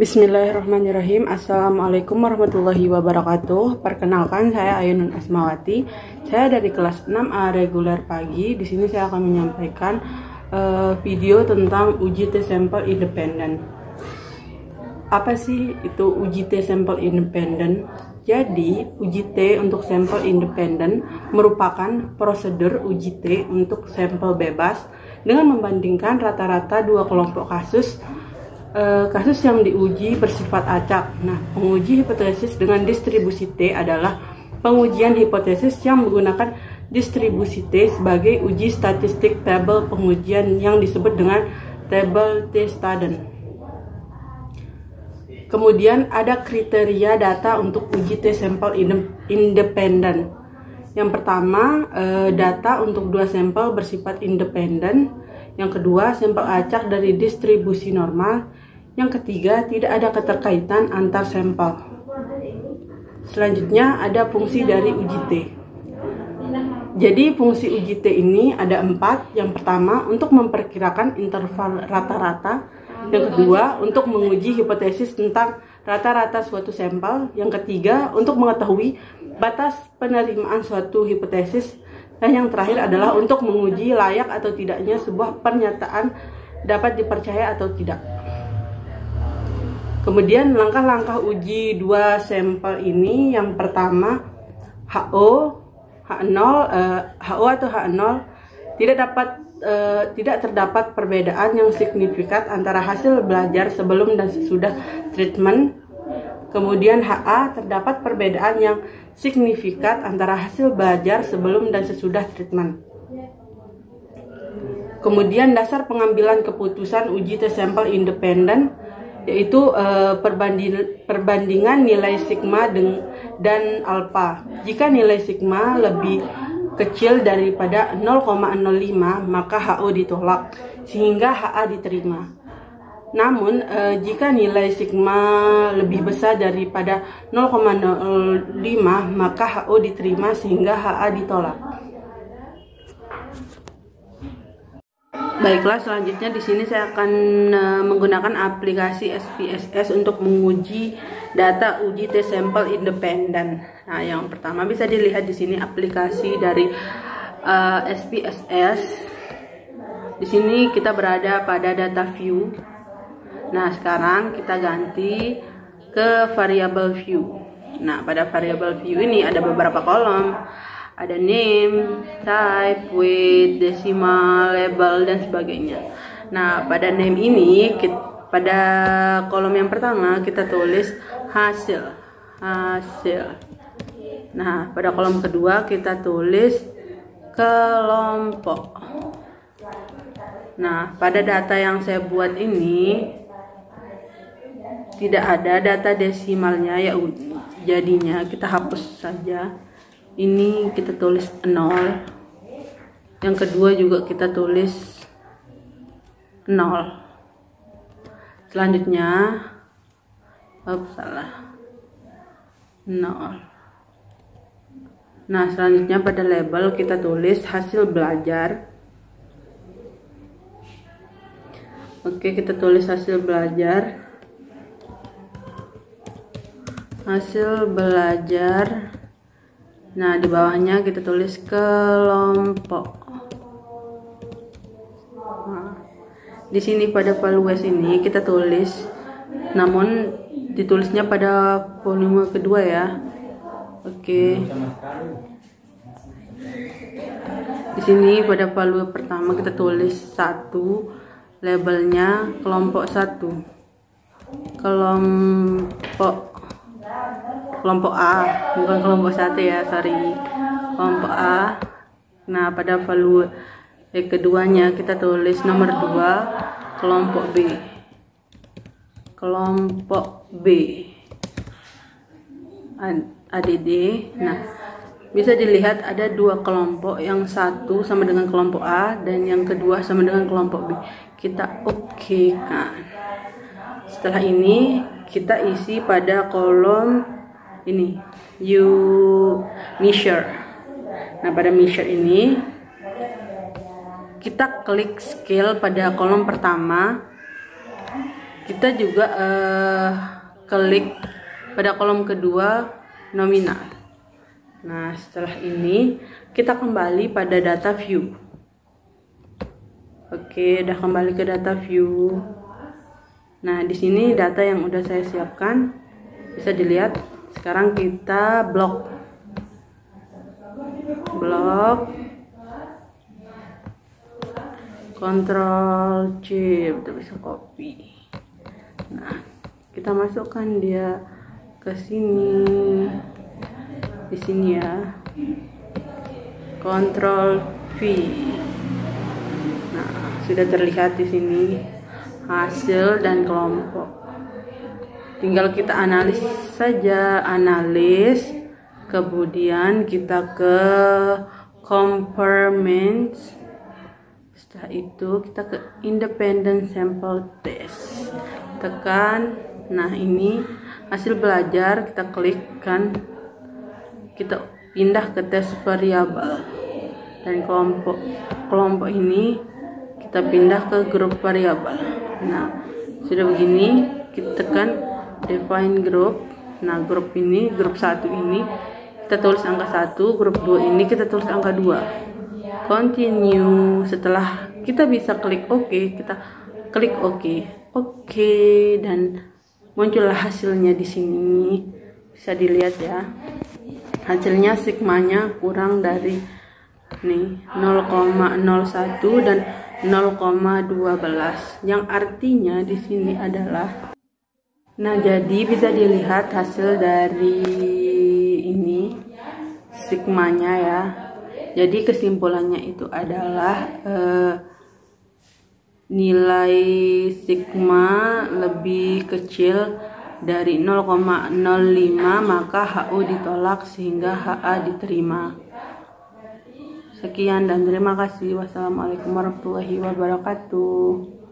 Bismillahirrahmanirrahim. Assalamualaikum warahmatullahi wabarakatuh. Perkenalkan, saya Ayunun Asmawati. Saya dari kelas 6A reguler pagi. Di sini saya akan menyampaikan video tentang uji tes sampel independen. Apa sih itu uji tes sampel independen? Jadi, uji T untuk sampel independen merupakan prosedur uji T untuk sampel bebas dengan membandingkan rata-rata dua kelompok kasus yang diuji bersifat acak. Nah, penguji hipotesis dengan distribusi T adalah pengujian hipotesis yang menggunakan distribusi T sebagai uji statistik tabel pengujian yang disebut dengan tabel T-Student. Kemudian ada kriteria data untuk uji T sampel independen. Yang pertama, data untuk dua sampel bersifat independen. Yang kedua, sampel acak dari distribusi normal. Yang ketiga, tidak ada keterkaitan antar sampel. Selanjutnya ada fungsi dari uji T. Jadi fungsi uji T ini ada 4. Yang pertama, untuk memperkirakan interval rata-rata. Yang kedua, untuk menguji hipotesis tentang rata-rata suatu sampel. Yang ketiga, untuk mengetahui batas penerimaan suatu hipotesis. Dan yang terakhir adalah untuk menguji layak atau tidaknya sebuah pernyataan dapat dipercaya atau tidak. Kemudian langkah-langkah uji dua sampel ini, yang pertama HO atau H0 tidak terdapat perbedaan yang signifikan antara hasil belajar sebelum dan sesudah treatment. Kemudian HA terdapat perbedaan yang signifikan antara hasil belajar sebelum dan sesudah treatment. Kemudian dasar pengambilan keputusan uji tes sampel independen yaitu perbandingan nilai sigma dan alfa. Jika nilai sigma lebih kecil daripada 0,05 maka HO ditolak sehingga HA diterima. Namun jika nilai sigma lebih besar daripada 0,05 maka HO diterima sehingga HA ditolak. Baiklah, selanjutnya di sini saya akan menggunakan aplikasi SPSS untuk menguji data uji tes sampel independen. Nah, yang pertama bisa dilihat di sini aplikasi dari SPSS. Di sini kita berada pada data view. Nah, sekarang kita ganti ke variable view. Nah, pada variable view ini ada beberapa kolom. Ada name, type, weight, decimal, label, dan sebagainya. Nah, pada name ini, pada kolom yang pertama kita tulis hasil. Nah, pada kolom kedua kita tulis kelompok. Nah, pada data yang saya buat ini tidak ada data desimalnya, ya jadinya kita hapus saja. Ini kita tulis 0. Yang kedua juga kita tulis 0. Selanjutnya salah 0. Nah, selanjutnya pada label kita tulis hasil belajar. Oke, kita tulis hasil belajar. Hasil belajar. Nah, di bawahnya kita tulis kelompok. Nah, di sini pada values ini kita tulis, namun ditulisnya pada volume kedua ya. Oke. Di sini pada value pertama kita tulis 1, labelnya kelompok 1. Kelompok A, bukan kelompok 1 ya, sorry. Kelompok A. Nah, pada value keduanya kita tulis nomor 2, kelompok B. Kelompok B. ADD. Nah, bisa dilihat ada dua kelompok, yang satu sama dengan kelompok A dan yang kedua sama dengan kelompok B. Kita oke kan. Setelah ini kita isi pada kolom ini measure. Nah, pada measure ini kita klik scale pada kolom pertama. kita juga klik pada kolom kedua nominal. Nah, setelah ini kita kembali pada data view. Oke, udah kembali ke data view. Nah, di sini data yang udah saya siapkan bisa dilihat. Sekarang kita blok Ctrl C, kita bisa copy. Nah, kita masukkan dia ke sini. Di sini ya, Ctrl V. Nah, sudah terlihat di sini hasil dan kelompok. Tinggal kita analis saja, kemudian kita ke compartments. Setelah itu kita ke independent sample test, tekan. Nah, ini hasil belajar, kita klik kan, kita pindah ke tes variabel, dan kelompok ini kita pindah ke grup variabel. Nah, sudah begini, kita tekan define group. Nah, grup 1 ini kita tulis angka 1, grup 2 ini kita tulis angka 2. Continue. Setelah kita bisa klik OK, kita klik OK. Dan muncullah hasilnya di sini. Bisa dilihat ya. Hasilnya sigmanya kurang dari nih 0,01 dan 0,12, yang artinya di sini adalah, nah, jadi bisa dilihat hasil dari ini sigmanya ya. Jadi kesimpulannya itu adalah nilai sigma lebih kecil dari 0,05, maka HU ditolak sehingga HA diterima. Sekian dan terima kasih. Wassalamualaikum warahmatullahi wabarakatuh.